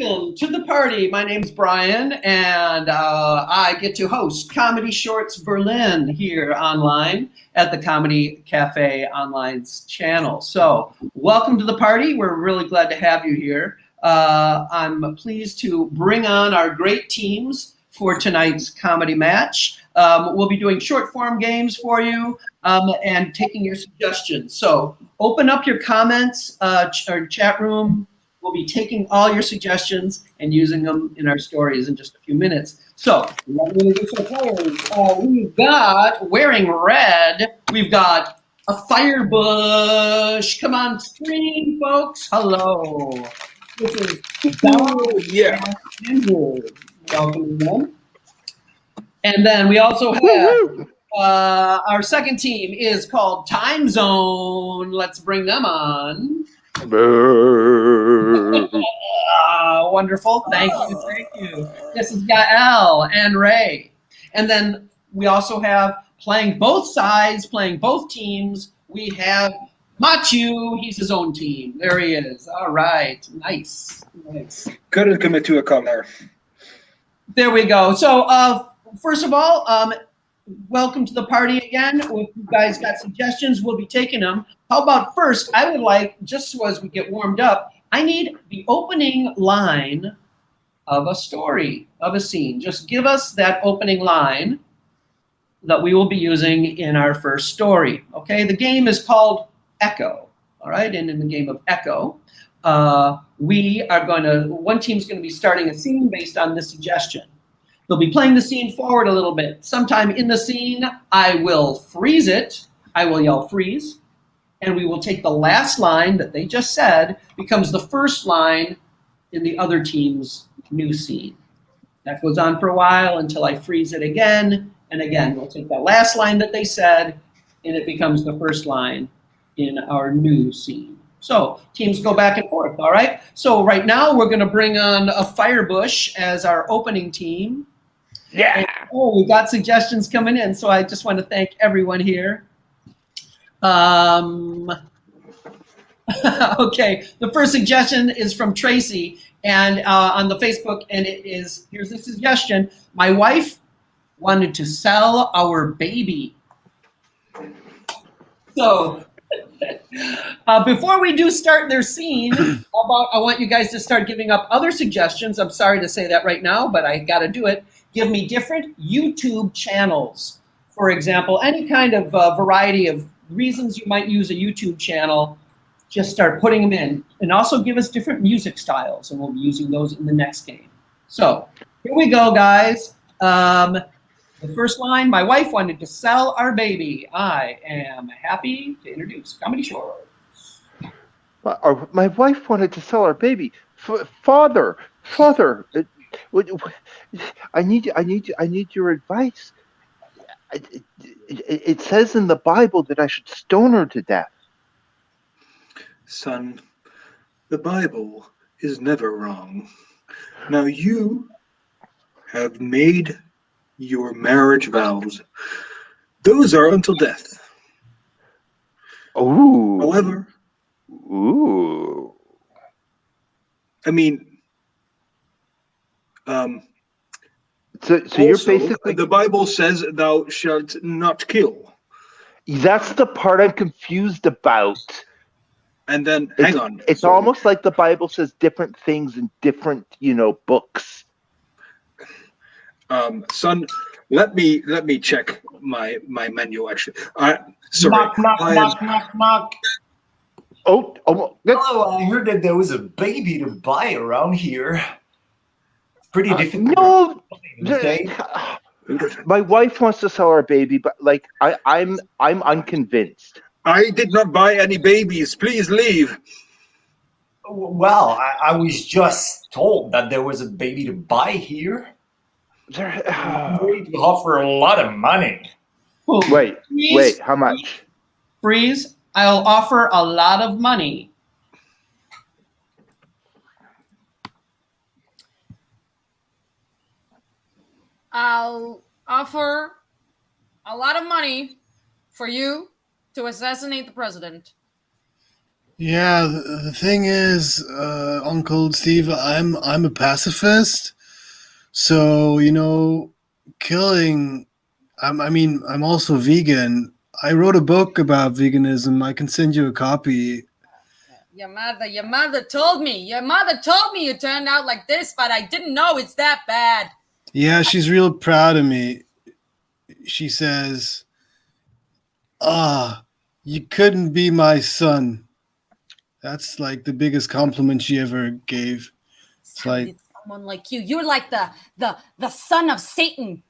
Welcome to the party. My name's Brian, and I get to host Comedy Shorts Berlin here online at the Comedy Cafe Online's channel. So, welcome to the party. We're really glad to have you here. I'm pleased to bring on our great teams for tonight's comedy match. We'll be doing short form games for you and taking your suggestions. So, open up your comments or chat room. We'll be taking all your suggestions and using them in our stories in just a few minutes. So, let me introduce our players. We've got, wearing red, we've got a firebush. Come on screen, folks. Hello. This is yeah. Andrew. Welcome them. And then we also have our second team is called Time Zone. Let's bring them on. Wonderful. Thank you. This is Gael and Ray. And then we also have playing both sides, playing both teams. We have Matthew. He's his own team. There he is. All right. Nice. Couldn't commit to a color. There we go. So first of all, welcome to the party again. If you guys got suggestions, we'll be taking them. How about first, I would like, just so as we get warmed up, I need the opening line of a story, of a scene. Just give us that opening line that we will be using in our first story. Okay, the game is called Echo. All right, and in the game of Echo, one team's going to be starting a scene based on this suggestion. They'll be playing the scene forward a little bit. Sometime in the scene, I will freeze it. I will yell freeze. And we will take the last line that they just said becomes the first line in the other team's new scene. That goes on for a while until I freeze it again. And again, we'll take that last line that they said, and it becomes the first line in our new scene. So teams go back and forth, all right? So right now, we're going to bring on a Firebush as our opening team. Yeah. And, we got suggestions coming in, so I just want to thank everyone here. Okay, the first suggestion is from Tracy and on the Facebook, and it is, here's the suggestion. My wife wanted to sell our baby. So before we do start their scene, I want you guys to start giving up other suggestions. I'm sorry to say that right now, but I got to do it. Give me different YouTube channels. For example, any kind of variety of reasons you might use a YouTube channel, just start putting them in. And also give us different music styles, and we'll be using those in the next game. So here we go, guys. The first line, my wife wanted to sell our baby. I am happy to introduce Comedy Shorts. My wife wanted to sell our baby. Father, I need your advice. It says in the Bible that I should stone her to death. Son, the Bible is never wrong. Now you have made your marriage vows. Those are until death. Ooh. However, I mean, so also, you're basically, the Bible says thou shalt not kill. That's the part I'm confused about. And then, hang on. It's almost like the Bible says different things in different, books. Son, let me check my menu. Actually, sorry. Knock. Oh, Hello, I heard that there was a baby to buy around here. Pretty difficult. No, Okay. my wife wants to sell our baby, but I'm unconvinced. I did not buy any babies. Please leave. Well, I was just told that there was a baby to buy here. I'm ready to offer a lot of money. Wait, how much? Freeze. I'll offer a lot of money. I'll offer a lot of money for you to assassinate the president. Yeah, the thing is, Uncle Steve, I'm a pacifist, so killing. I'm also vegan. I wrote a book about veganism. I can send you a copy. Your mother told me. Your mother told me you turned out like this, but I didn't know it's that bad. Yeah, she's real proud of me. She says, "Ah, you couldn't be my son." That's like the biggest compliment she ever gave. It's How like, did someone like you? You're like the son of Satan.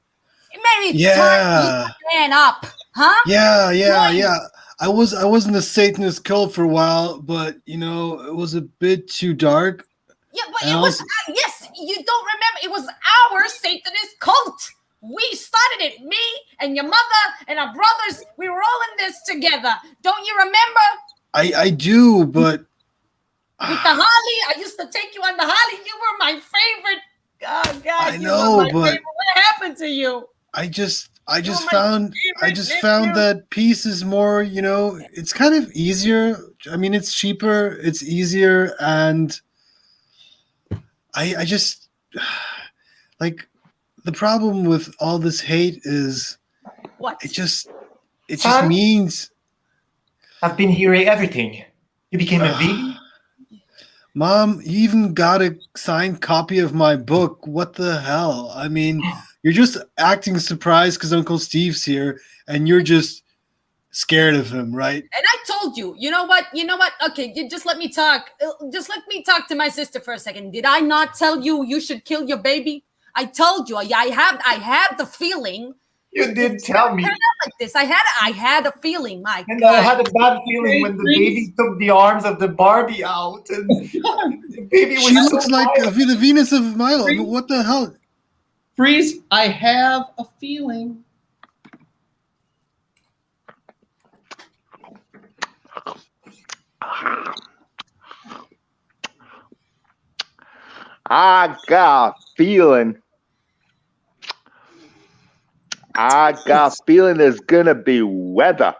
Maybe it's time for you yeah, to man up, huh? yeah. I was in the Satanist cult for a while, but it was a bit too dark. Yeah, but And it was also, yes. You don't remember? It was our Satanist cult. We started it. Me and your mother and our brothers. We were all in this together. Don't you remember? I do, but With the Holly, I used to take you on the Holly. You were my favorite. Oh God, I you were know, my but favorite. What happened to you? I just You were my found favorite nephew. that peace is more, it's kind of easier. I mean, it's cheaper, it's easier, and I just like the problem with all this hate is What? it just Son? means I've been hearing everything. You became a vegan? Mom, you even got a signed copy of my book. What the hell? I mean, you're just acting surprised because Uncle Steve's here and you're just scared of him, right? And I told you. You know what? You know what? Okay, just let me talk. Just let me talk to my sister for a second. Did I not tell you you should kill your baby? I told you. I had the feeling. You did tell me. Like this. I had a feeling, my And God. I had a bad feeling when the baby took the arms of the Barbie out, and the baby was She so looks like violent. the Venus of Milo. I mean, what the hell? Freeze, I have a feeling. I got a feeling. I got a feeling there's gonna be weather.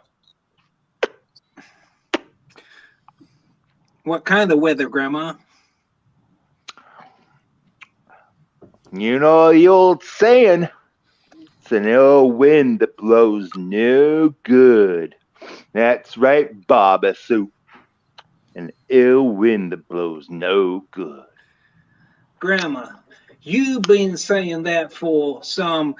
What kind of weather, Grandma? You know the old saying, it's an ill wind that blows no good. That's right, Baba Sue. An ill wind that blows no good. Grandma, you've been saying that for some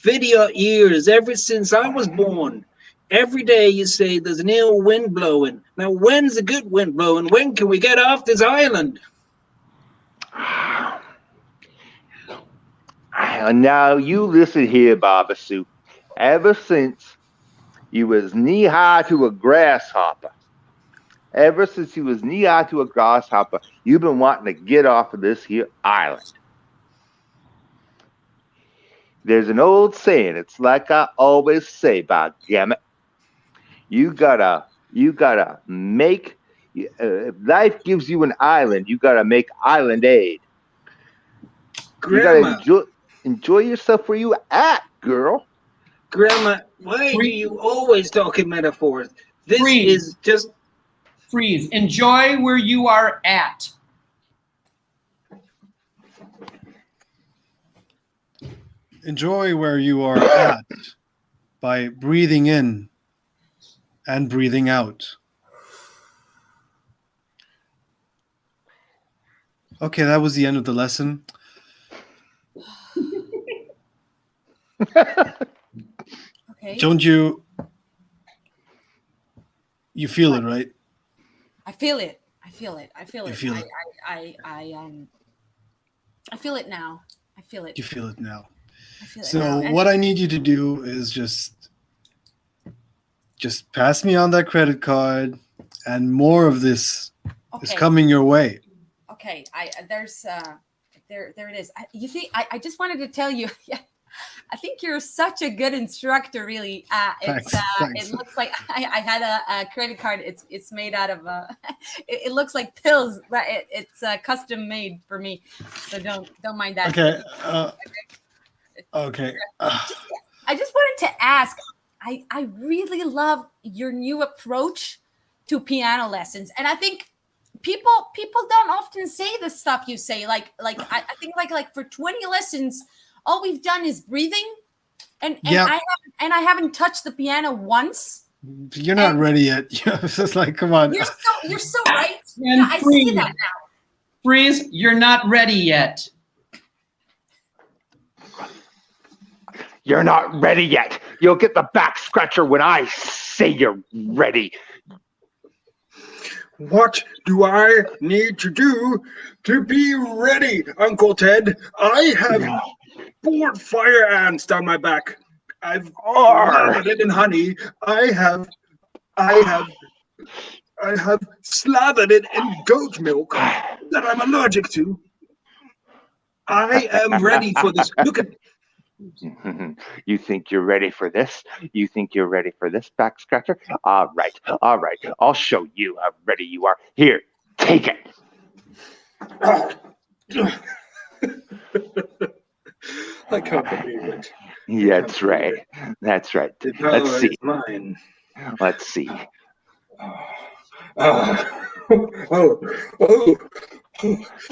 video years, ever since I was born. Every day you say there's an ill wind blowing. Now, when's a good wind blowing? When can we get off this island? Now you listen here, Baba Sue. Ever since you was knee high to a grasshopper, you've been wanting to get off of this here island. There's an old saying. It's like I always say, by gammit, you gotta make. If life gives you an island, you gotta make island aid. You Grandma, gotta enjoy yourself where you at, girl. Grandma, why do you always talk in metaphors? This is just... Freeze, enjoy where you are at. Enjoy where you are at by breathing in and breathing out. Okay, that was the end of the lesson. Okay. Don't you feel it, right? I feel it. I feel it. I feel it. You feel it. I feel it now. I feel it. You feel it now. I feel it So now. what I need you to do is just pass me on that credit card, and more of this is coming your way. Okay. There it is. You see, I just wanted to tell you. Yeah, I think you're such a good instructor. Really, Thanks. it looks like I had a credit card. It's made out of it looks like pills, but it's custom made for me. So don't mind that. Okay. Okay. I just wanted to ask. I really love your new approach to piano lessons. And I think people don't often say the stuff you say. I think like for 20 lessons, all we've done is breathing, and Yep. I haven't touched the piano once. You're not ready yet. It's just like, come on. You're so right. And Yeah, I see that now. Freeze, you're not ready yet. You're not ready yet. You'll get the back scratcher when I say you're ready. What do I need to do to be ready, Uncle Ted? I have 4 fire ants down my back. I've lathered it in honey. I have slathered it in goat milk that I'm allergic to. I am ready for this. Look at. You think you're ready for this? You think you're ready for this, back scratcher? All right. I'll show you how ready you are. Here, take it. I can't believe it. Yeah, that's right. That's right. Let's see. Mine. Let's see. Oh.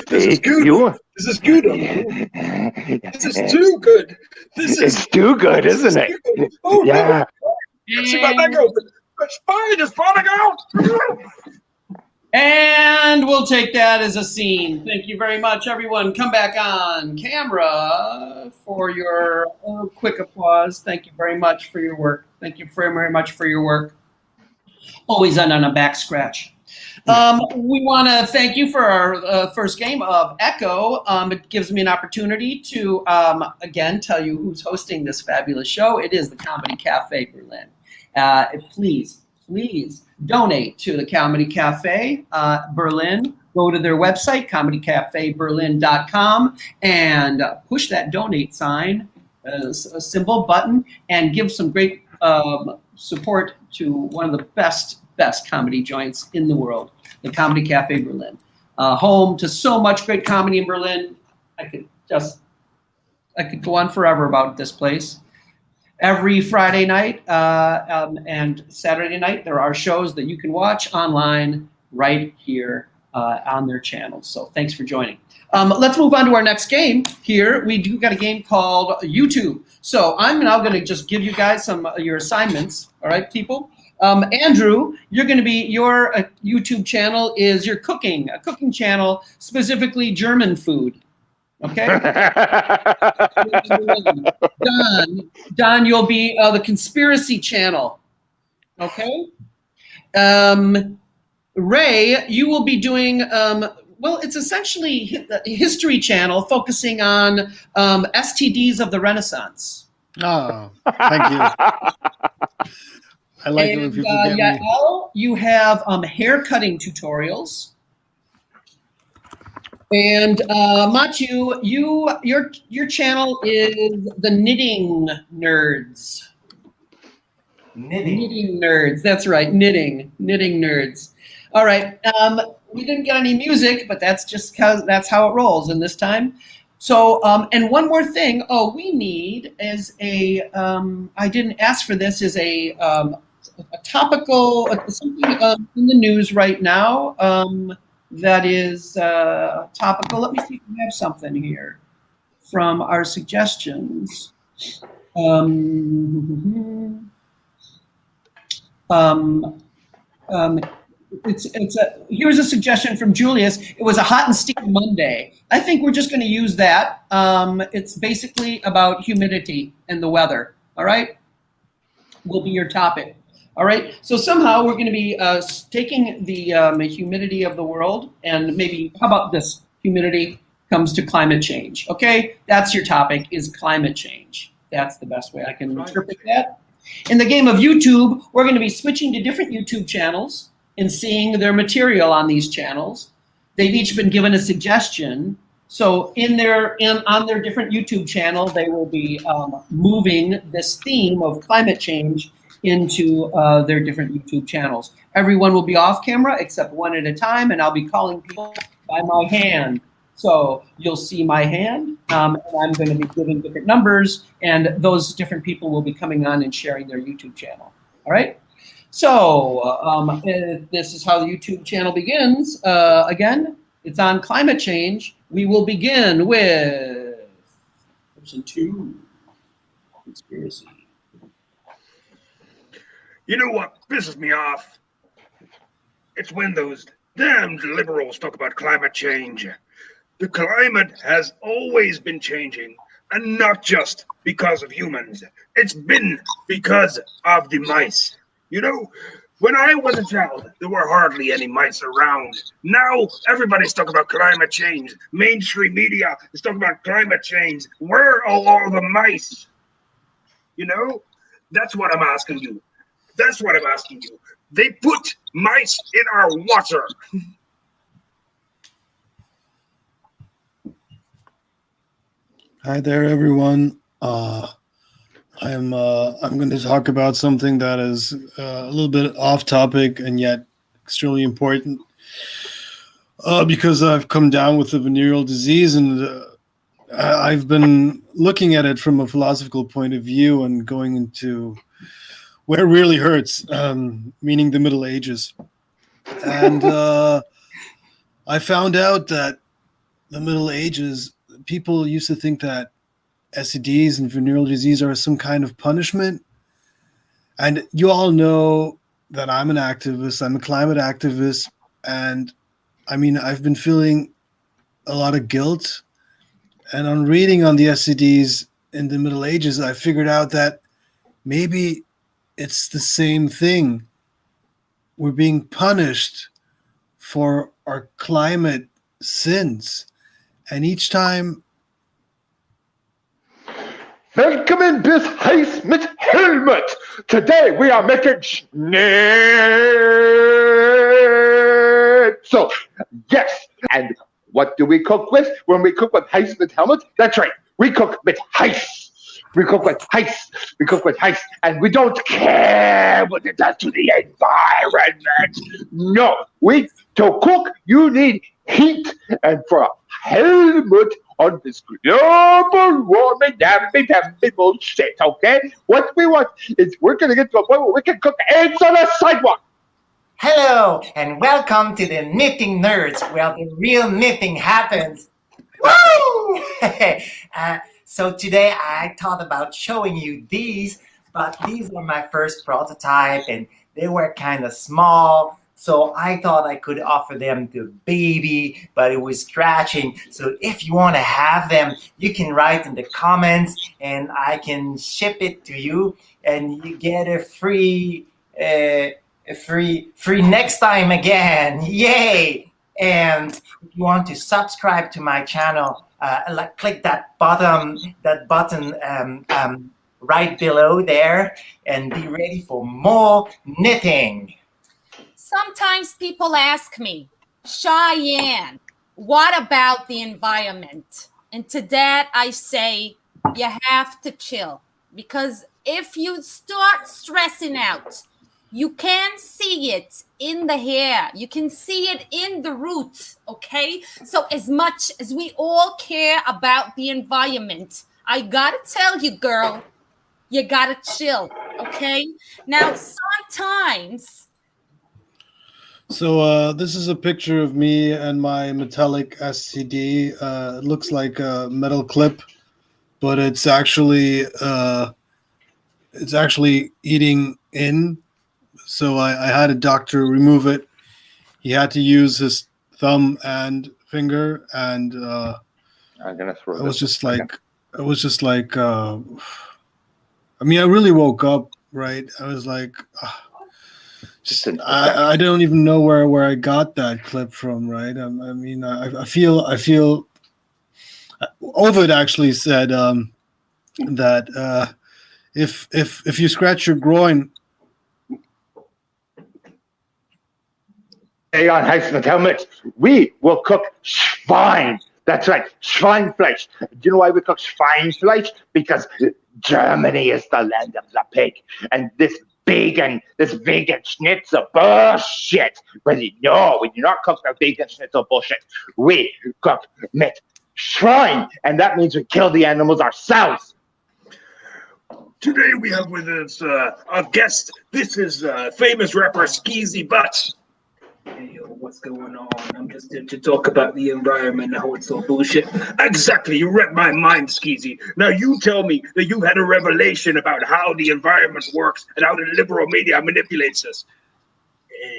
This is good. This is good. This is too good. It's too good, isn't it? Oh, yeah. No. See my back open. The spine is falling out. And we'll take that as a scene. Thank you very much, everyone. Come back on camera for your quick applause. Thank you very much for your work. Thank you very much for your work. Always end on a back scratch. We want to thank you for our first game of Echo. It gives me an opportunity to, again, tell you who's hosting this fabulous show. It is the Comedy Cafe Berlin. Please donate to the Comedy Cafe Berlin. Go to their website, comedycafeberlin.com, and push that donate sign, a symbol button, and give some great support to one of the best comedy joints in the world, the Comedy Cafe Berlin. Home to so much great comedy in Berlin. I could go on forever about this place. Every Friday night and Saturday night, there are shows that you can watch online right here on their channels. So thanks for joining. Let's move on to our next game here. We do got a game called YouTube. So I'm now going to just give you guys some of your assignments. All right, people. Andrew, you're going to be, your YouTube channel is your cooking, a cooking channel, specifically German food. Okay. Don, you'll be the conspiracy channel. Okay. Ray, you will be doing, well, it's essentially a history channel focusing on STDs of the Renaissance. Oh, thank you. I like it when people get me. Yael, you have hair cutting tutorials. And Matthew, your channel is the Knitting Nerds. Knitting Nerds. That's right, Knitting Nerds. All right. We didn't get any music, but that's just because that's how it rolls in this time. So, and one more thing. Oh, we need is a. I didn't ask for this. Is a topical something in the news right now. That is topical. Let me see if we have something here from our suggestions. Here's a suggestion from Julius. It was a hot and steamy Monday. I think we're just going to use that. It's basically about humidity and the weather. All right, will be your topic. All right, so somehow we're going to be taking the humidity of the world, and maybe, how about this? Humidity comes to climate change. Okay, that's your topic, is climate change. That's the best way I can interpret that. In the game of YouTube, we're going to be switching to different YouTube channels and seeing their material on these channels. They've each been given a suggestion. So on their different YouTube channel, they will be moving this theme of climate change into their different YouTube channels. Everyone will be off camera except one at a time, and I'll be calling people by my hand. So you'll see my hand, and I'm going to be giving different numbers, and those different people will be coming on and sharing their YouTube channel. All right? So, this is how the YouTube channel begins. Again, it's on climate change. We will begin with person 2, conspiracy. You know what pisses me off? It's when those damned liberals talk about climate change. The climate has always been changing, and not just because of humans. It's been because of the mice. You know, when I was a child, there were hardly any mice around. Now everybody's talking about climate change. Mainstream media is talking about climate change. Where are all the mice? You know, that's what I'm asking you. That's what I'm asking you. They put mice in our water. Hi there, everyone. I'm going to talk about something that is a little bit off topic and yet extremely important. Because I've come down with a venereal disease, and I've been looking at it from a philosophical point of view and going into where it really hurts, meaning the Middle Ages. And I found out that the Middle Ages, people used to think that STDs and venereal disease are some kind of punishment. And you all know that I'm an activist. I'm a climate activist. And I mean, I've been feeling a lot of guilt. And on reading on the STDs in the Middle Ages, I figured out that maybe it's the same thing. We're being punished for our climate sins. And each time... Willkommen bis heiß mit Helmut. Today we are making schnitzel. Yes, and what do we cook with when we cook with heiß mit Helmut? That's right, we cook with heiß. We cook with heiß. We cook with heiß, and we don't care what it does to the environment. No, to cook you need heat, and for Helmut on this global warming, damn bullshit, okay? What we want is we're going to get to a point where we can cook eggs on a sidewalk. Hello, and welcome to the Knitting Nerds, where the real knitting happens. Woo! So today I thought about showing you these, but these were my first prototype, and they were kind of small. So I thought I could offer them to baby, but it was scratching. So if you want to have them, you can write in the comments and I can ship it to you, and you get a free next time again. Yay! And if you want to subscribe to my channel, click that button right below there, and be ready for more knitting. Sometimes people ask me, Cheyenne, what about the environment? And to that I say, you have to chill. Because if you start stressing out, you can see it in the hair. You can see it in the roots, okay? So as much as we all care about the environment, I gotta tell you, girl, you gotta chill, okay? Now, sometimes... So this is a picture of me and my metallic STD. It looks like a metal clip, but it's actually eating in. So I had a doctor remove it. He had to use his thumb and finger, and I'm gonna throw I was just like, I mean, I really woke up, right? I was like, I don't even know where I got that clip from, right? I mean, I feel. Ovid actually said that if you scratch your groin. Hey, on heiß mit Helmut, we will cook Schwein. That's right, Schweinfleisch. Do you know why we cook Schweinfleisch? Because Germany is the land of the pig, and this vegan schnitzel bullshit. Well, no, we do not cook the vegan schnitzel bullshit. We cook mit Schwein, and that means we kill the animals ourselves. Today we have with us a guest. This is famous rapper Skeezy Butts. Hey, yo, what's going on? I'm just here to talk about the environment and how it's all bullshit. Exactly, you read my mind, Skeezy. Now you tell me that you had a revelation about how the environment works and how the liberal media manipulates us.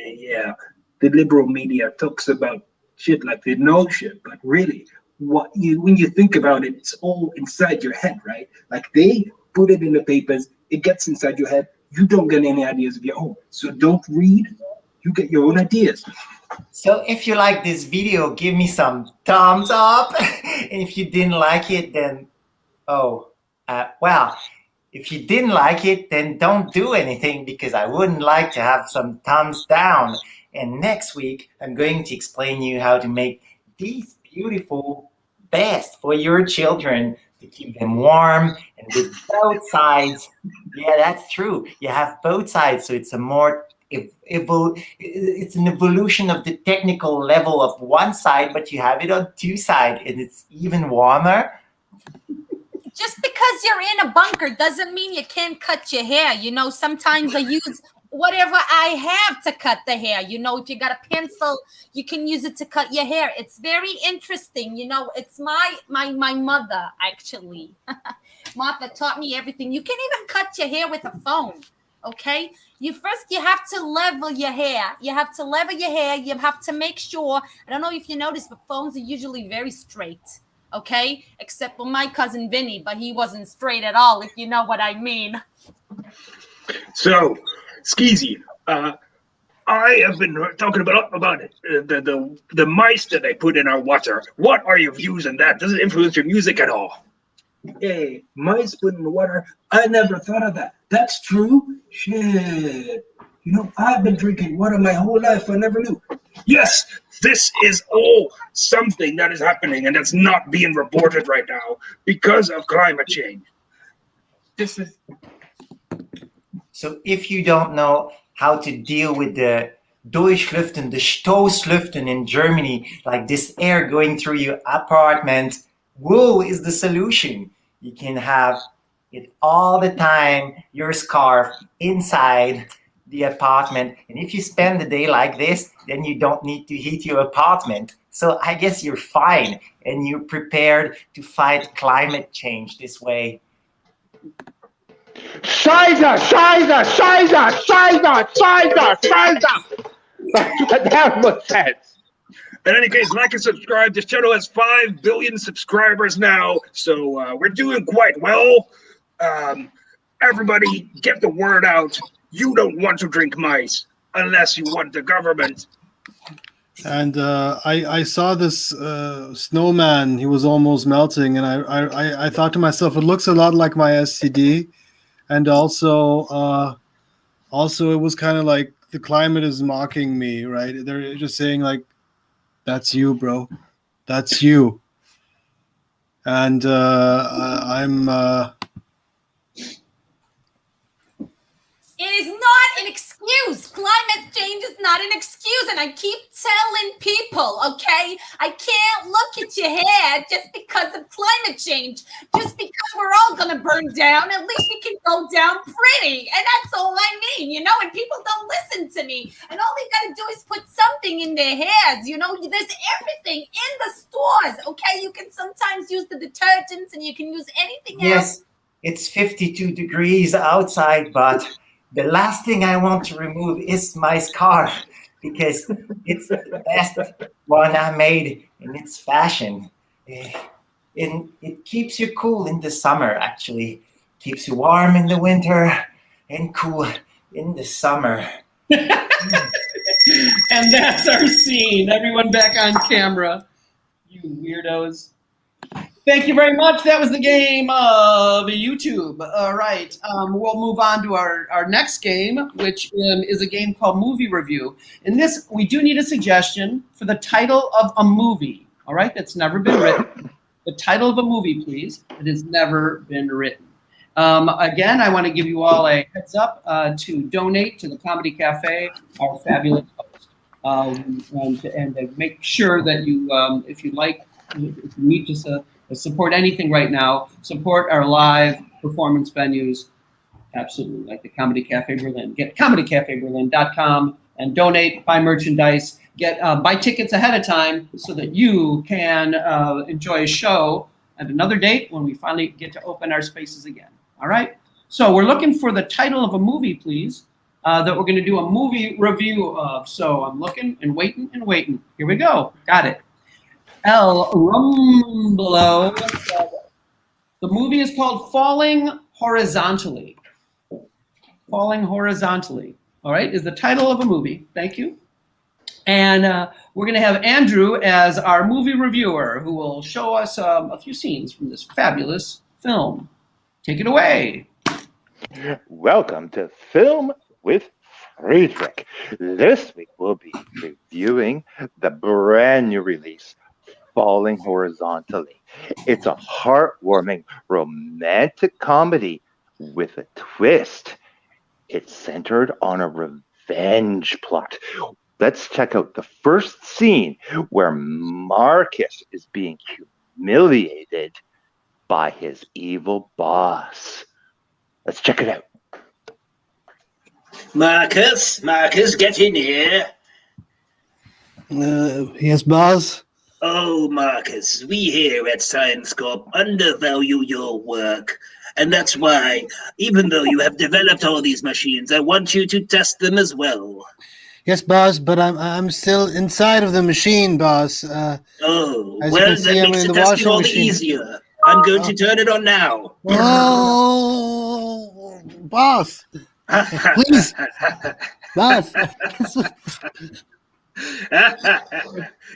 Yeah, the liberal media talks about shit like they know shit, but really, when you think about it, it's all inside your head, right? Like they put it in the papers, it gets inside your head. You don't get any ideas of your own, so don't read. You get your own ideas. So if you like this video, give me some thumbs up. And if you didn't like it, then, well, if you didn't like it, then don't do anything because I wouldn't like to have some thumbs down. And next week, I'm going to explain you how to make these beautiful vests for your children to keep them warm and with both sides. Yeah, that's true. You have both sides, so it's a more it's an evolution of the technical level of one side, but you have it on two sides, and it's even warmer. Just because you're in a bunker doesn't mean you can't cut your hair. You know, sometimes I use whatever I have to cut the hair. You know, if you got a pencil, you can use it to cut your hair. It's very interesting. You know, it's my mother, actually. Martha taught me everything. You can even cut your hair with a phone. Okay, you have to level your hair. You have to level your hair. You have to make sure. I don't know if you noticed, but phones are usually very straight. Okay, except for my cousin Vinny, but he wasn't straight at all, if you know what I mean. So, Skeezy, I have been talking about the mice that they put in our water. What are your views on that? Does it influence your music at all? Hey, mice put in the water? I never thought of that. That's true? Shit. You know, I've been drinking water my whole life. I never knew. Yes, this is all something that is happening and that's not being reported right now because of climate change. This is... So if you don't know how to deal with the Durchlüften, the Stoßlüften in Germany, like this air going through your apartment, wool is the solution. You can have it all the time, your scarf inside the apartment. And if you spend the day like this, then you don't need to heat your apartment. So I guess you're fine and you're prepared to fight climate change this way. Scheiße, Scheiße, Scheiße, Scheiße, Scheiße, Scheiße. That was sense. In any case, like and subscribe. This channel has 5 billion subscribers now, so we're doing quite well. Everybody, get the word out. You don't want to drink mice unless you want the government. And I saw this snowman. He was almost melting, and I thought to myself, it looks a lot like my STD. And also it was kind of like the climate is mocking me, right? They're just saying like, that's you, bro. That's you. And I'm... It is not an excuse. Climate change is not an excuse. And I keep telling people, okay, I can't look at your hair just because of climate change. Just because we're all going to burn down, at least we can go down pretty. And that's all I mean, you know, and people don't listen to me. And all they got to do is put something in their hairs. You know, there's everything in the stores, okay? You can sometimes use the detergents and you can use anything else. Yes, it's 52 degrees outside, but the last thing I want to remove is my scarf because it's the best one I made in its fashion. And it keeps you cool in the summer, actually. Keeps you warm in the winter and cool in the summer. And that's our scene. Everyone back on camera. You weirdos. Thank you very much. That was the game of YouTube. All right. We'll move on to our next game, which is a game called Movie Review. In this, we do need a suggestion for the title of a movie, all right, that's never been written. The title of a movie, please, that has never been written. Again, I want to give you all a heads up to donate to the Comedy Cafe, our fabulous host. And make sure that you, if you need to support anything right now, support our live performance venues. Absolutely, like the Comedy Cafe Berlin. Get comedycafeberlin.com and donate, buy merchandise, buy tickets ahead of time so that you can enjoy a show at another date when we finally get to open our spaces again. All right? So we're looking for the title of a movie, please, that we're going to do a movie review of. So I'm looking and waiting and waiting. Here we go. Got it. El Rumbelow. The movie is called Falling Horizontally. Falling Horizontally. All right, is the title of a movie. Thank you. And we're going to have Andrew as our movie reviewer who will show us a few scenes from this fabulous film. Take it away. Welcome to Film with Friedrich. This week we'll be reviewing the brand new release, Falling Horizontally. It's a heartwarming romantic comedy with a twist. It's centered on a revenge plot. Let's check out the first scene where Marcus is being humiliated by his evil boss. Let's check it out. Marcus, get in here. Yes, boss. Oh, Marcus, we here at Science Corp undervalue your work. And that's why, even though you have developed all these machines, I want you to test them as well. Yes, boss, but I'm still inside of the machine, boss. Oh, As you well, can see, that I'm makes in the the testing washing all the machine. easier. I'm going to turn it on now. Oh, boss, please, boss.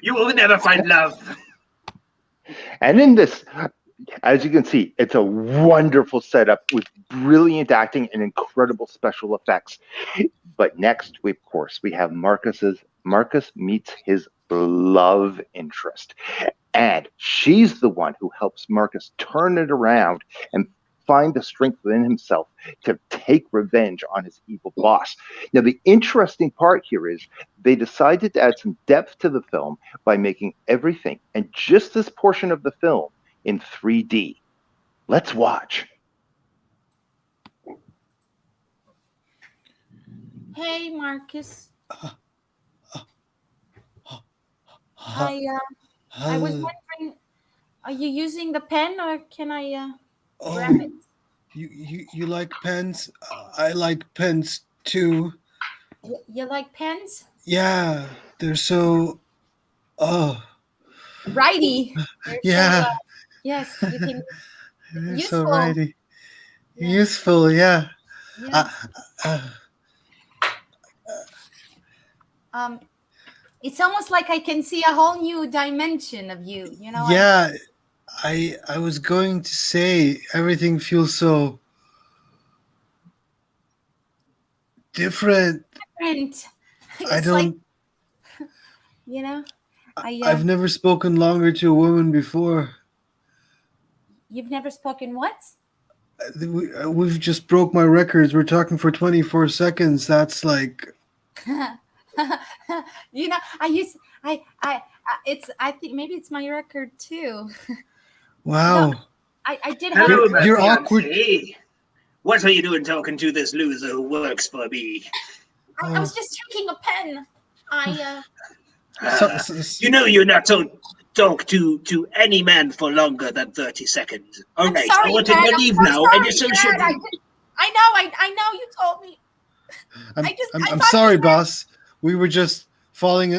You will never find love. And in this, as you can see, it's a wonderful setup with brilliant acting and incredible special effects. But next, of course, we have Marcus meets his love interest. And she's the one who helps Marcus turn it around and find the strength within himself to take revenge on his evil boss. Now, the interesting part here is they decided to add some depth to the film by making everything and just this portion of the film in 3D. Let's watch. Hey, Marcus. I was wondering, are you using the pen or can I grab it? You like pens? I like pens too. You like pens? Yeah, they're so. Oh, Righty. They're yeah. So, yes, you can. They're so Useful. righty. Yeah. Useful, yeah. Yeah. It's almost like I can see a whole new dimension of you. You know. Yeah, I was going to say everything feels so different. Different. I It's don't. like, you know. I've never spoken longer to a woman before. You've never spoken what? We've just broke my records. We're talking for 24 seconds. That's like. You know, I think maybe it's my record too. Wow. No, I did have. Hello, my You're fiancé. awkward. What are you doing talking to this loser who works for me? I was just drinking a pen. You know you're not to talk to any man for longer than 30 seconds. All I'm right, sorry, I want to Dad. leave I'm so now, sorry, and so Dad. should you. I know. You told me. I I'm thought sorry, you were- boss. We were just falling.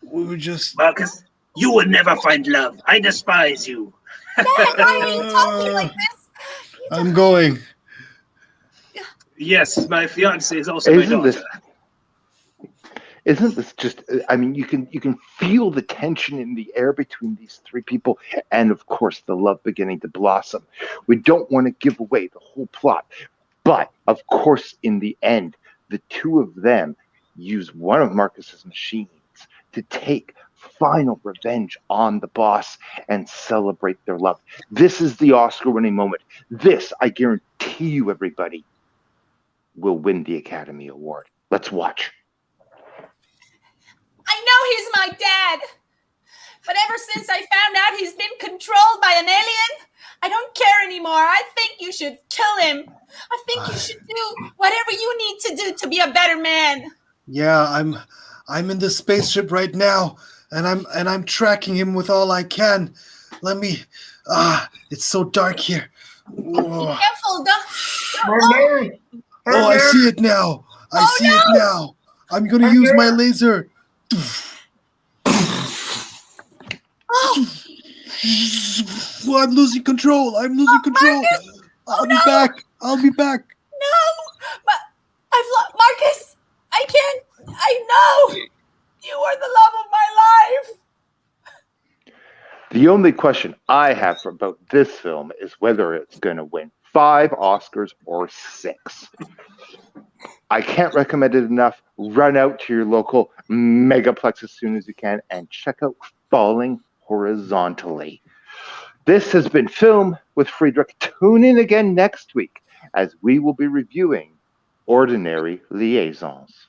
We were just. Marcus, you will never find love. I despise you. Dad, why are you talking like this? I'm going. Yes, my fiance is also my daughter. Isn't this just? I mean, you can feel the tension in the air between these three people, and of course, the love beginning to blossom. We don't want to give away the whole plot, but of course, in the end, the two of them use one of Marcus's machines to take final revenge on the boss and celebrate their love. This is the Oscar-winning moment. This, I guarantee you, everybody, will win the Academy Award. Let's watch. I know he's my dad, but ever since I found out he's been controlled by an alien, I don't care anymore. I think you you should kill him. I think you should do whatever you need to do to be a better man. Yeah, I'm in the spaceship right now, and I'm tracking him with all I can. Let me. It's so dark here. Oh, Careful, I see it now. I see it now. I'm gonna use my laser. Oh, I'm losing control. I'm losing control. Marcus! I'll be back. I'll be back. no. But Marcus, I can't. I know. You are the love of my life. The only question I have about this film is whether it's going to win 5 Oscars or 6. I can't recommend it enough. Run out to your local megaplex as soon as you can and check out Falling Horizontally. This has been Film with Friedrich. Tune in again next week as we will be reviewing Ordinary Liaisons.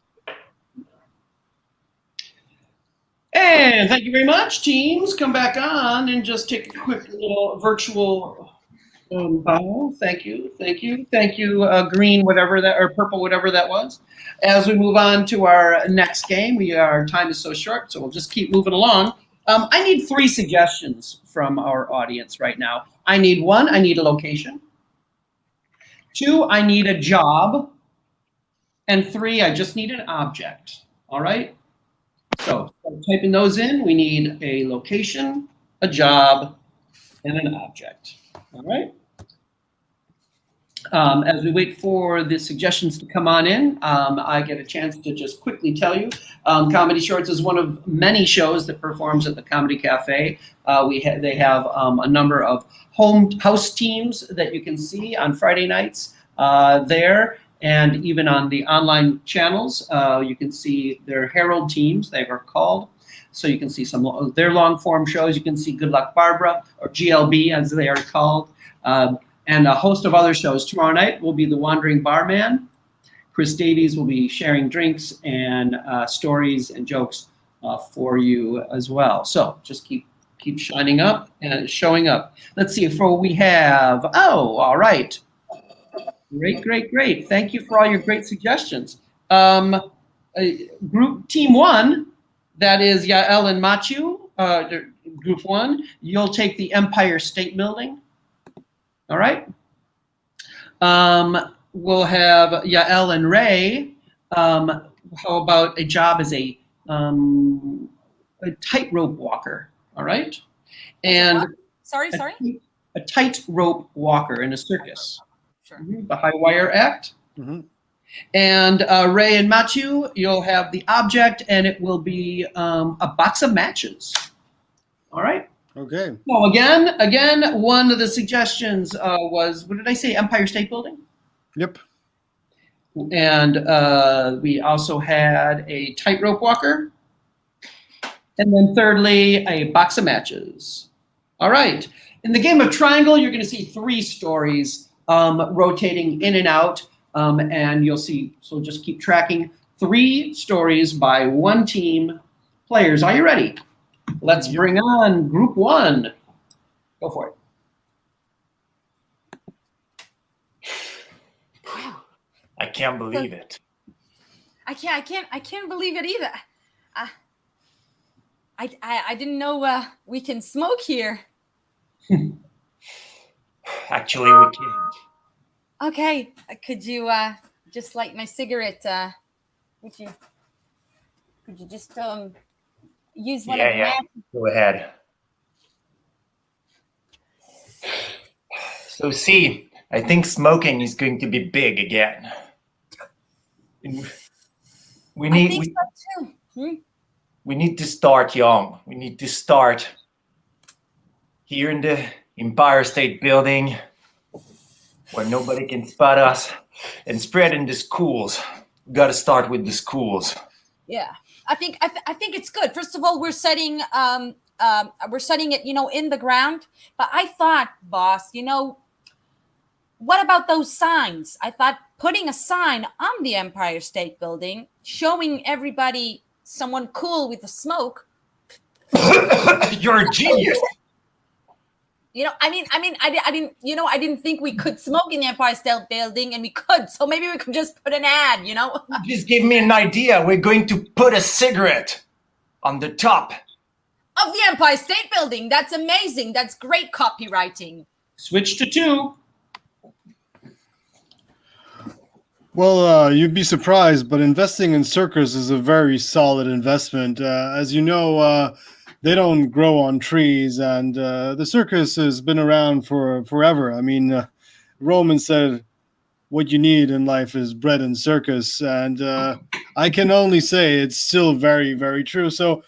And thank you very much, teams. Come back on and just take a quick little virtual bow. Thank you, green, whatever that, or purple, whatever that was. As we move on to our next game, our time is so short, so we'll just keep moving along. I need 3 suggestions from our audience right now. I need 1, I need a location. 2, I need a job. And 3, I just need an object. All right? So typing those in, we need a location, a job, and an object. All right? As we wait for the suggestions to come on in, I get a chance to just quickly tell you, Comedy Shorts is one of many shows that performs at the Comedy Cafe. They have a number of house teams that you can see on Friday nights there, and even on the online channels, you can see their Herald teams, they are called. So you can see some of their long-form shows. You can see Good Luck Barbara, or GLB as they are called. And a host of other shows. Tomorrow night will be The Wandering Barman. Chris Davies will be sharing drinks and stories and jokes for you as well. So just keep shining up and showing up. Let's see if we have, all right. Great. Thank you for all your great suggestions. Group Team 1, that is Yael and Machu, Group 1, you'll take the Empire State Building. All right. We'll have Yael and Ray. How about a job as a tightrope walker? All right. And Sorry. a tightrope walker in a circus. Sure. The high wire act. Mm-hmm. And Ray and Machu, you'll have the object, and it will be a box of matches. All right. Okay. So again, one of the suggestions was, what did I say? Empire State Building. Yep. And we also had a tightrope walker, and then thirdly, a box of matches. All right. In the game of Triangle, you're going to see 3 stories rotating in and out, and you'll see. So just keep tracking 3 stories by 1 team. Players, are you ready? Let's bring on Group 1. Go for it. Wow. I can't believe it. I can't believe it either. I didn't know we can smoke here. Actually, we can't. Okay, could you just light my cigarette? Could you just use one of the Yeah. Go ahead. So, see, I think smoking is going to be big again. We I think so too. We need to start young. We need to start here in the Empire State Building, where nobody can spot us, and spread in the schools. We got to start with the schools. Yeah, I think it's good. First of all, we're setting it, in the ground. But I thought, boss, what about those signs? I thought putting a sign on the Empire State Building, showing everybody someone cool with the smoke. You're a genius. I didn't think we could smoke in the Empire State Building, and we could. So maybe we could just put an ad, Just give me an idea. We're going to put a cigarette on the top. Of the Empire State Building. That's amazing. That's great copywriting. Switch to 2. Well, you'd be surprised, but investing in Circus is a very solid investment. As you know, they don't grow on trees, and the circus has been around for forever. I mean, Roman said, "What you need in life is bread and circus," and I can only say it's still very, very true. So,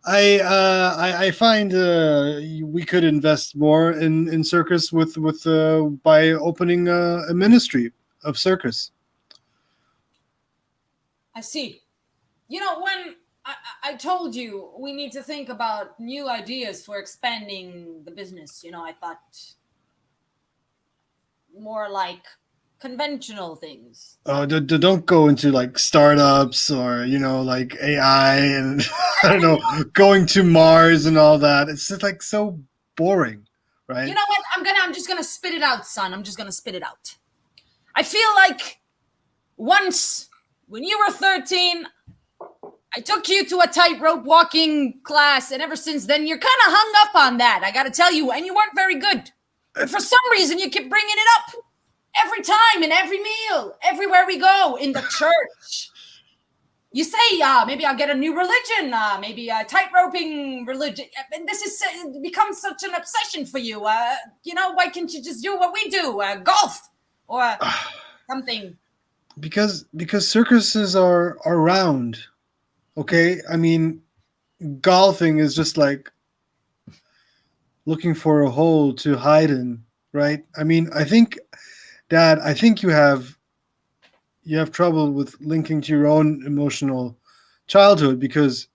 I find we could invest more in circus with by opening a ministry of circus. I see. When I told you we need to think about new ideas for expanding the business, I thought more like conventional things. Oh, don't go into like startups or like AI and I don't know, going to Mars and all that. It's just like so boring, right? You know what? I'm just gonna spit it out, son. I'm just gonna spit it out. I feel like once when you were 13, I took you to a tightrope walking class, and ever since then, you're kind of hung up on that. I got to tell you, and you weren't very good. And for some reason, you keep bringing it up every time, in every meal, everywhere we go, in the church. You say, maybe I'll get a new religion, maybe a tightroping religion. And this is becomes such an obsession for you. Why can't you just do what we do, golf or something? Because circuses are round. Okay, I mean, golfing is just like looking for a hole to hide in, right? I mean, I think you have trouble with linking to your own emotional childhood because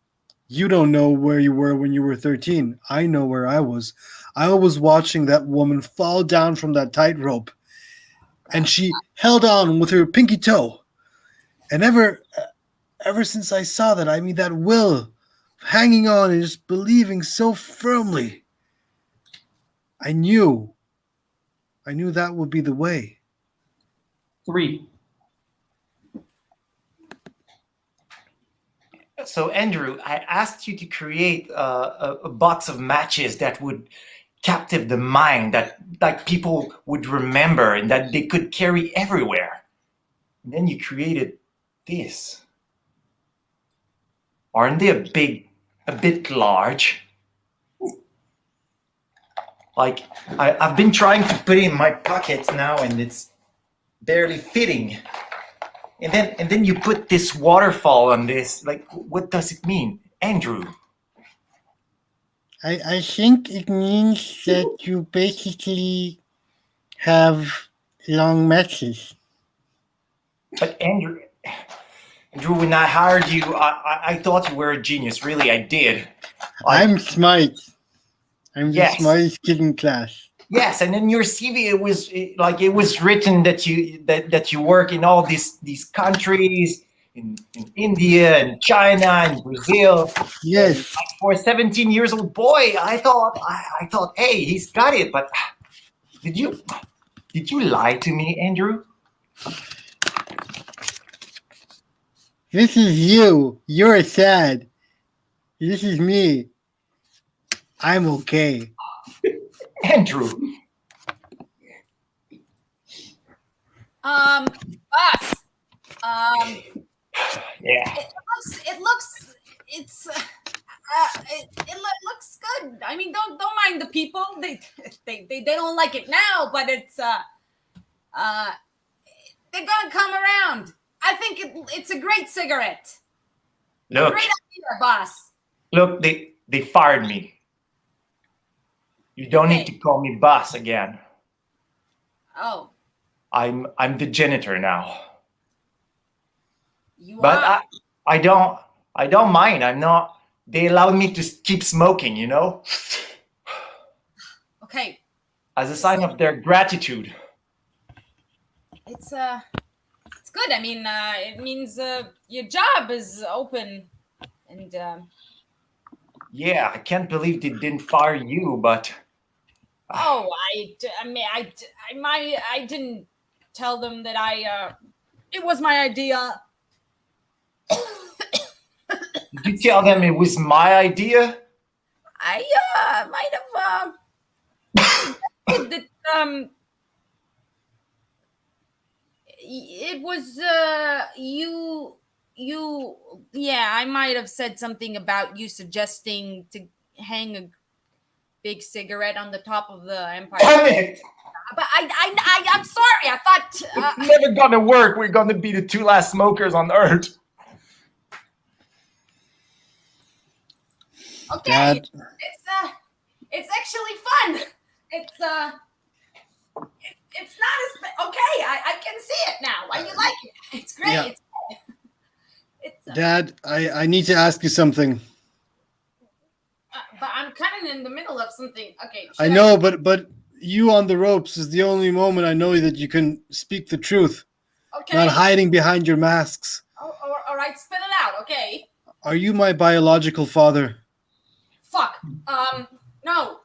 you don't know where you were when you were 13. I know where I was. I was watching that woman fall down from that tightrope, and she held on with her pinky toe, and ever since I saw that, I mean, that will hanging on and just believing so firmly, I knew that would be the way. 3. So, Andrew, I asked you to create a box of matches that would captive the mind, that like people would remember and that they could carry everywhere. And then you created this. Aren't they a bit large? Like, I've been trying to put it in my pockets now, and it's barely fitting. And then you put this waterfall on this. Like, what does it mean, Andrew? I think it means that you basically have long matches. But Andrew, when I hired you, I thought you were a genius. Really, I did. I'm smart. I'm the Yes. smartest kid in class. Yes, and in your CV, it was written that you work in all these countries, in India and China and Brazil. Yes. And for a 17-year-old boy, I thought, hey, he's got it. But did you lie to me, Andrew? This is you. You're sad. This is me. I'm okay. Andrew. Boss. Yeah. It looks good. I mean, don't mind the people. They don't like it now, but it's they're gonna come around. I think it's a great cigarette. Look, Great idea, boss. look, they fired me. You don't need to call me boss again. Oh, I'm the janitor now. you But are. I don't mind. I'm not. They allowed me to keep smoking, Okay, as a sign of their gratitude. it's good. I mean, it means your job is open, and Yeah, I can't believe they didn't fire you, but Oh, I didn't tell them that it was my idea. Did you tell them it was my idea? I might have suggested that it was you yeah, I might have said something about you suggesting to hang a big cigarette on the top of the Empire Damn State. it! But I'm sorry. I thought It's never gonna work. We're gonna be the two last smokers on Earth. okay. Dad, It's actually fun. It's not as okay. I can see it now. Why you like it? It's great. Yeah. It's Dad, I need to ask you something. but I'm kind of in the middle of something. Okay. I know, but you on the ropes is the only moment I know that you can speak the truth, Okay. not hiding behind your masks. All right. Spit it out. Okay. Are you my biological father? Fuck. No.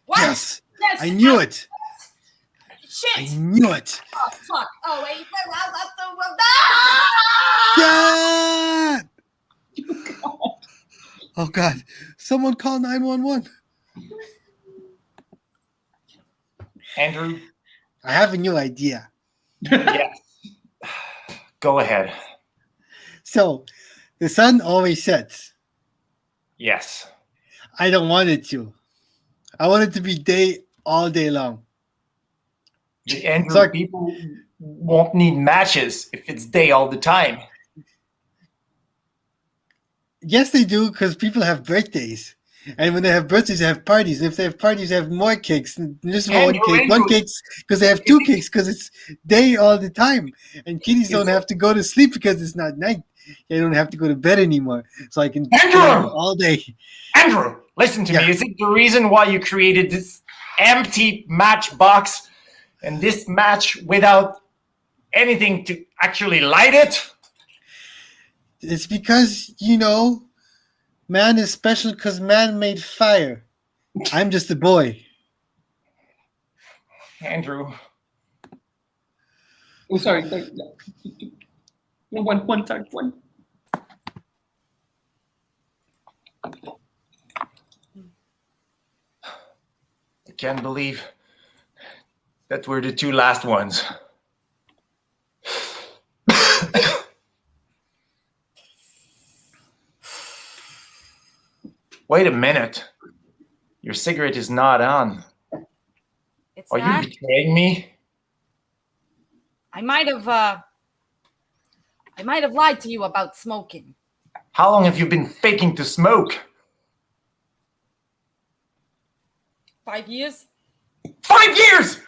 What? Yes. Yes. I knew it. Shit. I knew it. Oh, fuck. Oh, wait. Dad! Oh God! Someone call 911. Andrew, I have a new idea. yes. Go ahead. So, the sun always sets. Yes. I don't want it to. I want it to be day all day long. Andrew, Sorry. people won't need matches if it's day all the time. Yes, they do, because people have birthdays. And when they have birthdays, they have parties. If they have parties, they have more cakes. And just for one Andrew, cake. One cakes because they have two cakes because it's day all the time. And kitties don't have to go to sleep because it's not night. They don't have to go to bed anymore. So I can Andrew! stay up all day. Andrew, listen to Yeah. me. Is it the reason why you created this empty matchbox and this match without anything to actually light it? It's because, man is special because man made fire. I'm just a boy. Andrew, Oh, sorry. One time. I can't believe that we're the two last ones. Wait a minute. Your cigarette is not on. It's Are not. you betraying me? I might have lied to you about smoking. How long have you been faking to smoke? 5 years. 5 years!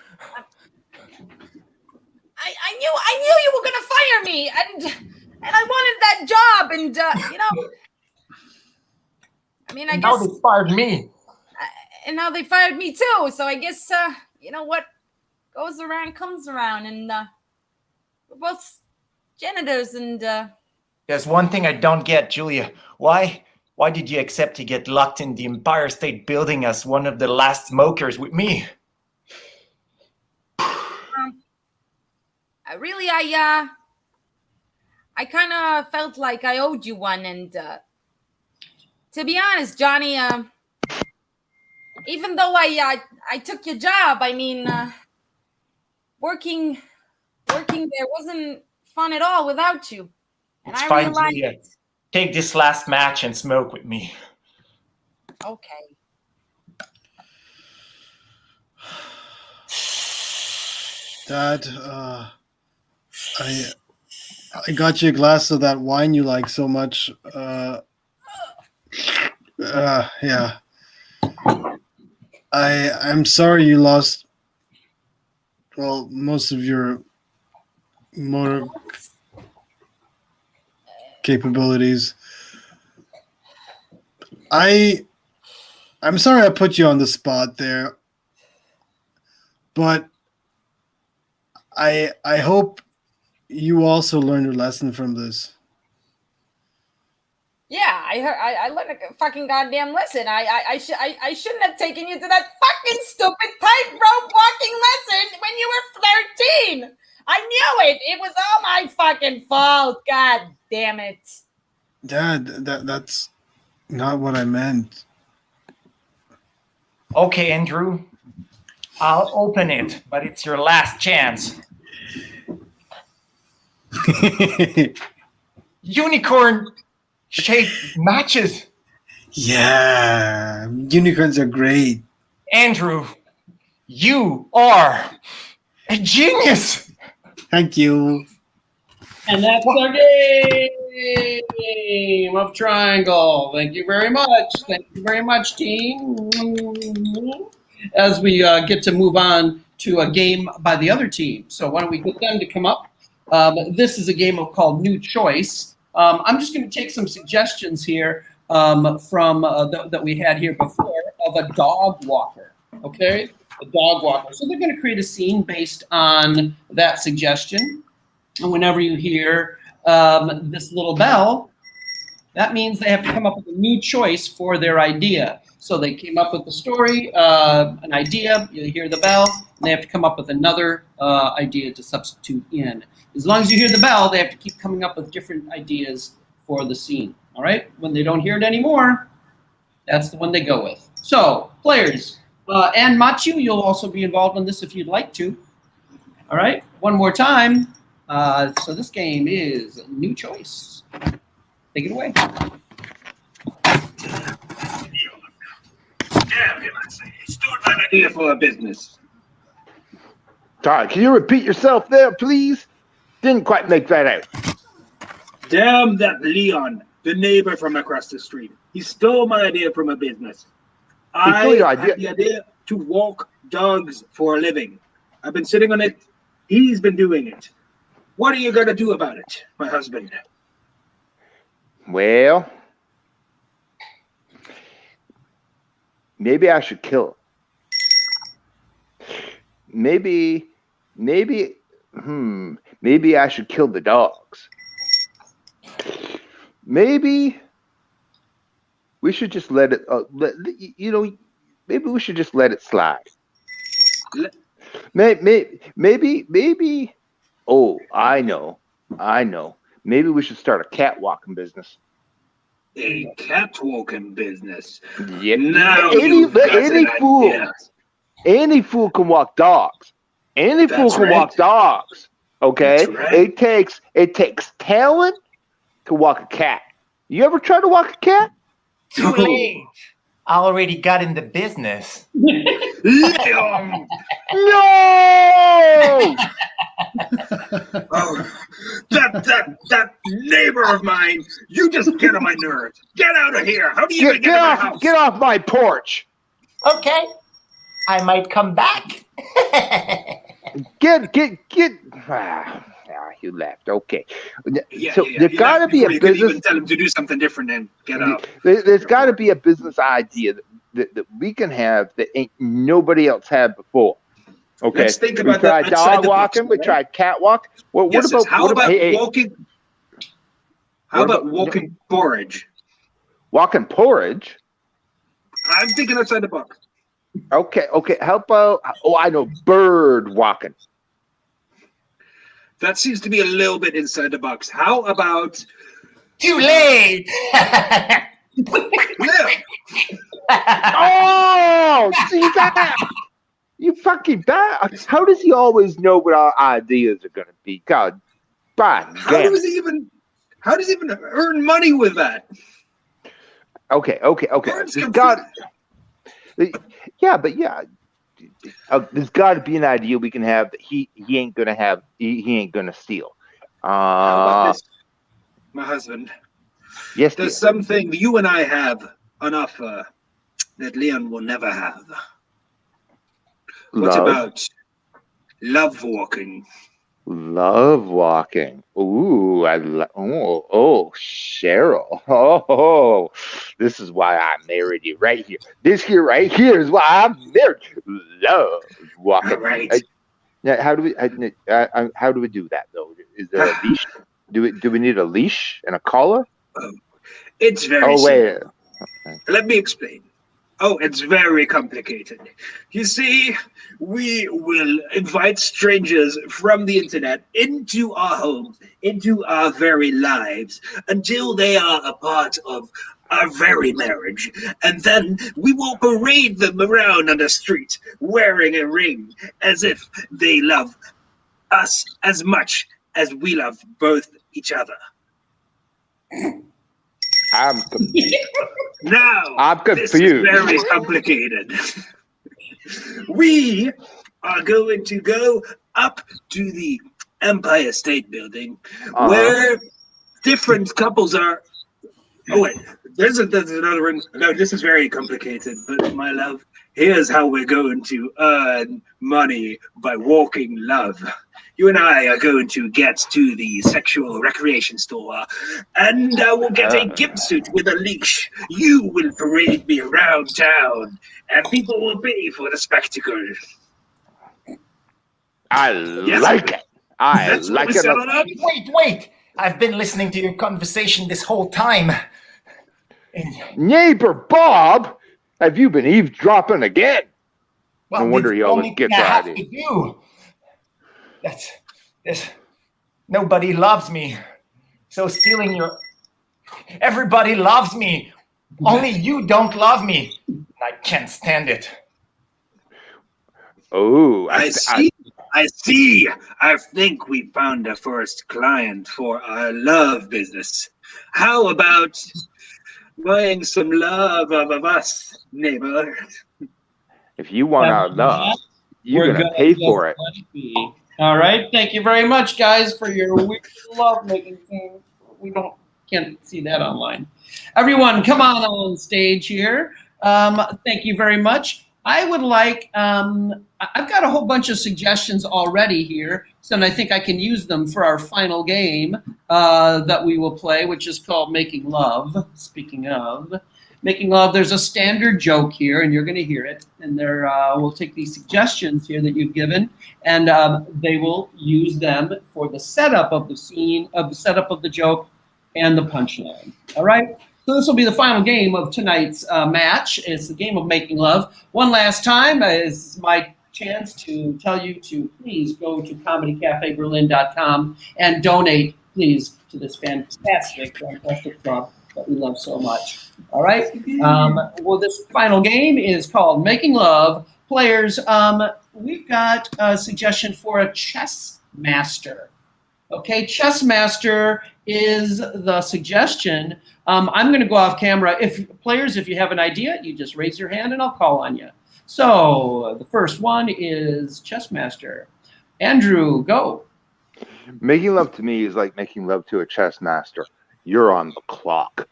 I knew you were gonna fire me, and I wanted that job, and I mean, I And now guess, they fired me. and now they fired me too. So I guess what goes around comes around, and we're both janitors, and There's one thing I don't get, Julia. Why did you accept to get locked in the Empire State Building as one of the last smokers with me? I kind of felt like I owed you one, and to be honest, Johnny, even though I took your job, I mean, working there wasn't fun at all without you, and It's I fine, realized Julia. it. Take this last match and smoke with me. Okay. Dad, I got you a glass of that wine you like so much. Yeah. I'm sorry you lost, well, most of your motor capabilities. I'm sorry I put you on the spot there, but I hope you also learned a lesson from this. Yeah, I heard. I learned a fucking goddamn lesson. I shouldn't have taken you to that fucking stupid tightrope walking lesson when you were 13. I knew it. It was all my fucking fault. God damn it. Dad, that's not what I meant. Okay, Andrew. I'll open it, but it's your last chance. Unicorn shaped matches. Yeah, unicorns are great. Andrew, you are a genius. Thank you. And that's our game of Triangle. Thank you very much. Thank you very much, team. As we get to move on to a game by the other team. So why don't we get them to come up? This is a game called New Choice. I'm just going to take some suggestions here from that we had here before of a dog walker. Okay, a dog walker. So they're going to create a scene based on that suggestion. And whenever you hear this little bell, that means they have to come up with a new choice for their idea. So they came up with the story, an idea, you hear the bell, and they have to come up with another idea to substitute in. As long as you hear the bell, they have to keep coming up with different ideas for the scene. All right? When they don't hear it anymore, that's the one they go with. So, players, and Machu, you'll also be involved in this if you'd like to. All right? One more time. So this game is New Choice. Take it away. Damn him, I say. He stole my idea for a business. Sorry, can you repeat yourself there, please? Didn't quite make that out. Damn that Leon, the neighbor from across the street. He stole my idea from a business. I stole your had idea? the idea to walk dogs for a living. I've been sitting on it. He's been doing it. What are you going to do about it, my husband? Well, maybe I should kill him. Maybe I should kill the dogs. Maybe we should just let it, maybe we should just let it slide. Maybe, oh, I know. Maybe we should start a catwalking business. A catwalking business. Yep. Now you've got an idea. Any fool can walk dogs. Any fool That's can walk right. dogs. Okay? That's right. It takes talent to walk a cat. You ever try to walk a cat? Too late. I already got in the business. Leon! No! Oh, that neighbor of mine, you just get on my nerves. Get out of here. How do you even get in my house? Get off my porch. Okay. I might come back. You left. Okay. Yeah, So yeah, there's you got to left be a before you could business. even tell him to do something different and get out. There's got to be a business idea that we can have that ain't nobody else had before. Okay. Let's think We about tried that outside dog the box, walking. We right? tried catwalk. Well, Yes, what about walking? How What about about- walking porridge? walking porridge? I'm thinking outside the box. Okay. How about? Oh, I know, bird walking. That seems to be a little bit inside the box. How about Too late. Liv? Oh, see that? You fucking bad. How does he always know what our ideas are going to be? God, How damn. does he even earn money with that? Okay. Birds There's come got, from- there's got to be an idea we can have that he ain't gonna have. He ain't gonna steal. How about this, my husband? Yes, dear. There's something you and I have on offer that Leon will never have. What Love? about love walking? Love walking. Ooh, Cheryl. Oh, this is why I married you right here. This here right here is why I'm married. Love walking. All right. Now, how do we do that though? Is there a leash? Do we need a leash and a collar? It's very Oh wait. simple. Let me explain. Oh, it's very complicated. You see, we will invite strangers from the internet into our homes, into our very lives, until they are a part of our very marriage. And then we will parade them around on the street wearing a ring as if they love us as much as we love both each other. I'm confused. Now, I'm this is confused. very complicated. We are going to go up to the Empire State Building, where different couples are. Oh wait, there's another one. No, this is very complicated. But my love, here's how we're going to earn money by walking love. You and I are going to get to the sexual recreation store, and I will get a gimp suit with a leash. You will parade me around town, and people will pay for the spectacle. I Yes, like it. I that's what like we it. settled on. Wait! I've been listening to your conversation this whole time. Neighbor Bob, have you been eavesdropping again? Well, No wonder it's he the always only gets thing I our have idea. to do. That's nobody loves me. So stealing your everybody loves me. Only you don't love me. I can't stand it. Oh, I see. I see. I think we found a first client for our love business. How about buying some love of us, neighbor? if you want our love, you're gonna pay for it. All right. Thank you very much, guys, for your weird love making thing. We can't see that online. Everyone, come on stage here. Thank you very much. I would like. I've got a whole bunch of suggestions already here, so I think I can use them for our final game that we will play, which is called Making Love. Speaking of Making Love, there's a standard joke here, and you're going to hear it. And there, we'll take these suggestions here that you've given, and they will use them for the setup of the scene, of the setup of the joke, and the punchline. All right. So this will be the final game of tonight's match. It's the game of Making Love. One last time is my chance to tell you to please go to comedycafeberlin.com and donate, please, to this fantastic club that we love so much. All right. Well, this final game is called Making Love. Players, we've got a suggestion for a chess master. Okay, chess master is the suggestion. I'm going to go off camera. If you have an idea, you just raise your hand and I'll call on you. So the first one is chess master. Andrew, go. Making love to me is like making love to a chess master. You're on the clock.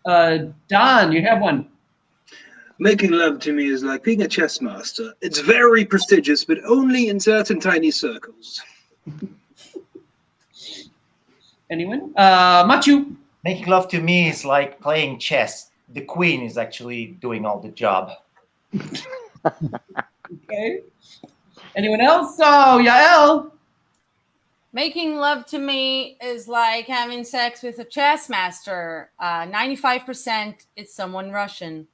Don, you have one. Making love to me is like being a chess master. It's very prestigious, but only in certain tiny circles. Anyone? Machu. Making love to me is like playing chess. The queen is actually doing all the job. Okay. Anyone else? Oh, Yael. Making love to me is like having sex with a chess master. 95% is someone Russian.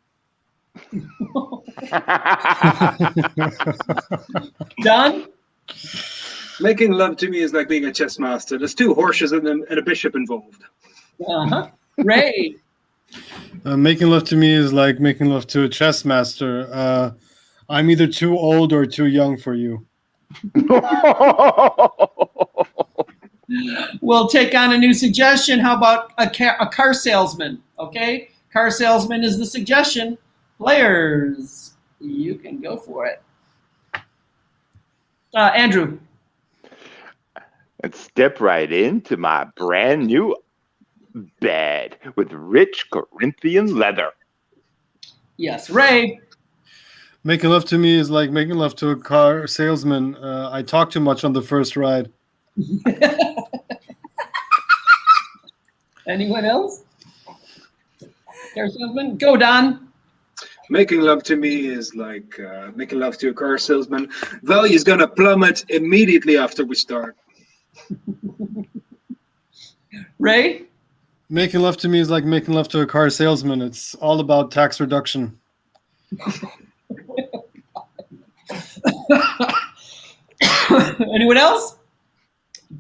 Don? Making love to me is like being a chess master. There's two horses and a bishop involved. Uh-huh. Ray. Making love to me is like making love to a chess master. I'm either too old or too young for you. We'll take on a new suggestion. How about a car salesman? Okay, car salesman is the suggestion. Players, you can go for it. Andrew. And step right into my brand new bed with rich Corinthian leather. Yes, Ray. Making love to me is like making love to a car salesman. I talk too much on the first ride. Anyone else? Car salesman? Go, Don. Making love to me is like making love to a car salesman. Value's gonna plummet immediately after we start. Ray? Making love to me is like making love to a car salesman. It's all about tax reduction. Anyone else?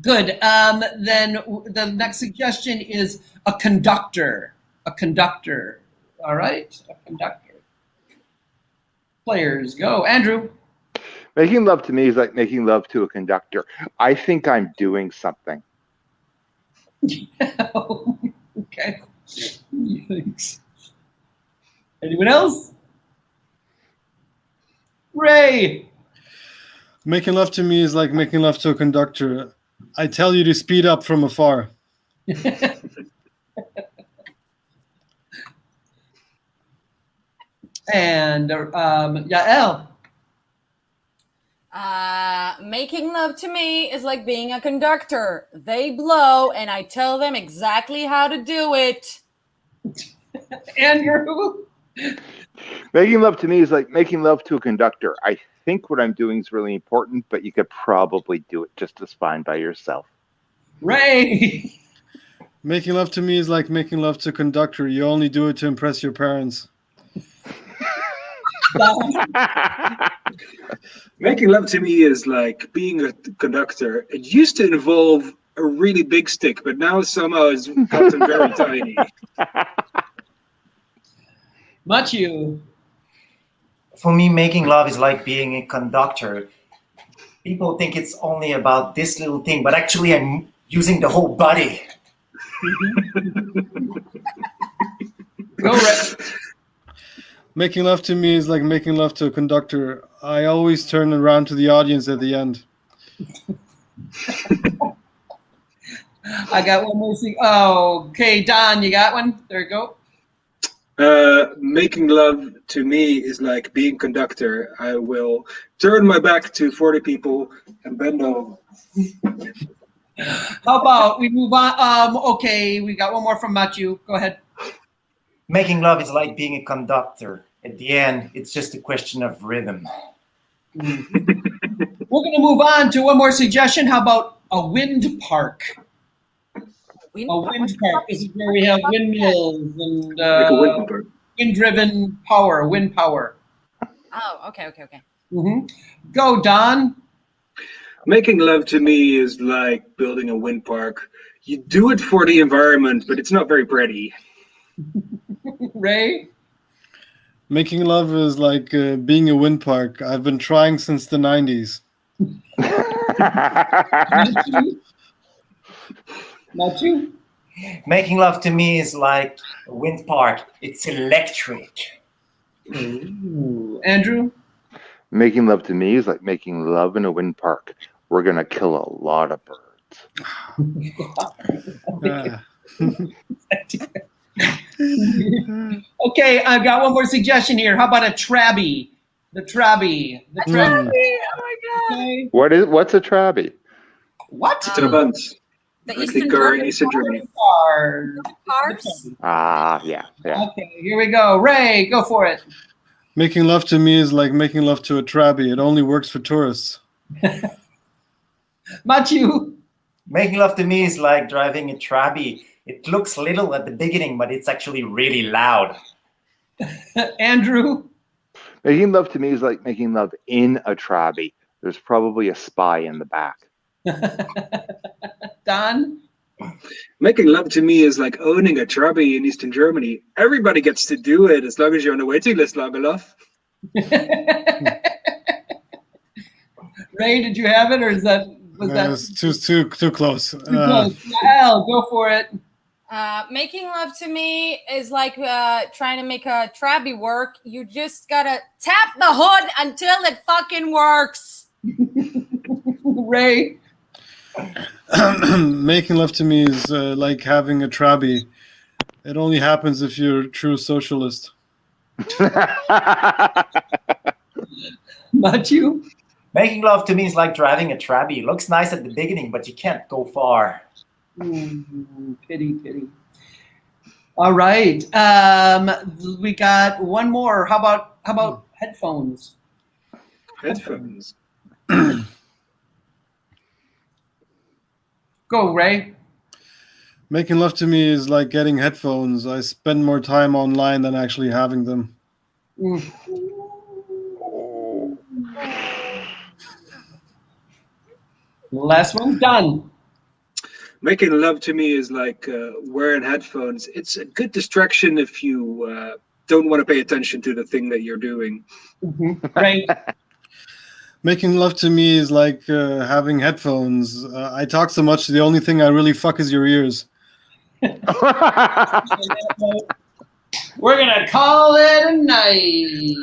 Good. Then the next suggestion is a conductor. A conductor. All right, a conductor. Players go. Andrew. Making love to me is like making love to a conductor. I think I'm doing something. Okay. Thanks. Anyone else? Ray. Making love to me is like making love to a conductor. I tell you to speed up from afar. And Yael. Making love to me is like being a conductor. They blow, and I tell them exactly how to do it. Andrew. Making love to me is like making love to a conductor. I think what I'm doing is really important, but you could probably do it just as fine by yourself. Ray. Making love to me is like making love to a conductor. You only do it to impress your parents. Making love to me is like being a conductor. It used to involve a really big stick, but now somehow it's gotten very tiny. Matthew. For me, making love is like being a conductor. People think it's only about this little thing, but actually I'm using the whole body. Go, Ray. Making love to me is like making love to a conductor. I always turn around to the audience at the end. I got one more thing. Oh, okay, Don, you got one? There you go. Making love to me is like being conductor. I will turn my back to 40 people and bend over. How about we move on? Okay, we got one more from Matthew. Go ahead. Making love is like being a conductor. At the end, it's just a question of rhythm. We're going to move on to one more suggestion. How about a wind park? A wind park. This is where we have windmills and Like a wind park. wind-driven power, wind power. Oh, okay. Mm-hmm. Go, Don. Making love to me is like building a wind park. You do it for the environment, but it's not very pretty. Ray. Making love is like being a wind park. I've been trying since the 90s. Matthew. Making love to me is like a wind park. It's electric. Ooh. Andrew. Making love to me is like making love in a wind park. We're going to kill a lot of birds. Okay, I've got one more suggestion here. How about a trabby? The trabby. The trabby. Oh my god. Okay. What's a trabby? What? Trabant. The Like Eastern the car in German Eastern Germany. cars. Yeah. Okay, here we go. Ray, go for it. Making love to me is like making love to a trabby. It only works for tourists. Matthew. Making love to me is like driving a trabby. It looks little at the beginning, but it's actually really loud. Andrew. Making love to me is like making love in a trabby. There's probably a spy in the back. Don. Making love to me is like owning a trabby in Eastern Germany. Everybody gets to do it as long as you're on the waiting list long enough. Ray, did you have it, or was that Too close. too close? Al, go for it. Making love to me is like trying to make a trabby work. You just gotta tap the hood until it fucking works. Ray. Making love to me is like having a trabby. It only happens if you're a true socialist. Matthew. Making love to me is like driving a trabby. It looks nice at the beginning, but you can't go far. Pity. All right. We got one more. How about headphones? Headphones. Go, Ray. Making love to me is like getting headphones. I spend more time online than actually having them. Mm. Last one's done. Making love to me is like wearing headphones. It's a good distraction if you don't want to pay attention to the thing that you're doing. Great. Making love to me is like having headphones. I talk so much, the only thing I really fuck is your ears. We're gonna call it a night.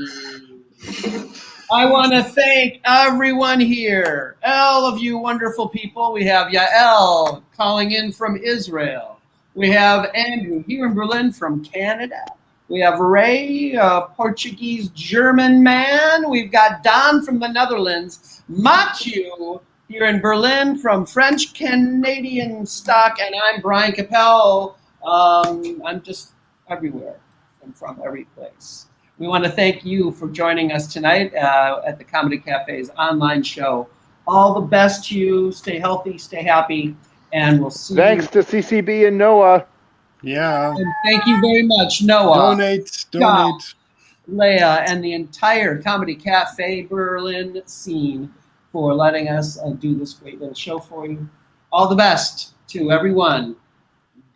I want to thank everyone here, all of you wonderful people. We have Yael calling in from Israel. We have Andrew here in Berlin from Canada. We have Ray, a Portuguese German man. We've got Don from the Netherlands. Matthew here in Berlin from French Canadian stock. And I'm Brian Capel. I'm just everywhere and from every place. We want to thank you for joining us tonight at the Comedy Cafe's online show. All the best to you. Stay healthy, stay happy, and we'll see Thanks you. to CCB and Noah. Yeah. And thank you very much, Noah, Donate. Leah, and the entire Comedy Cafe Berlin scene for letting us do this great little show for you. All the best to everyone.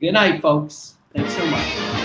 Good night, folks. Thanks so much.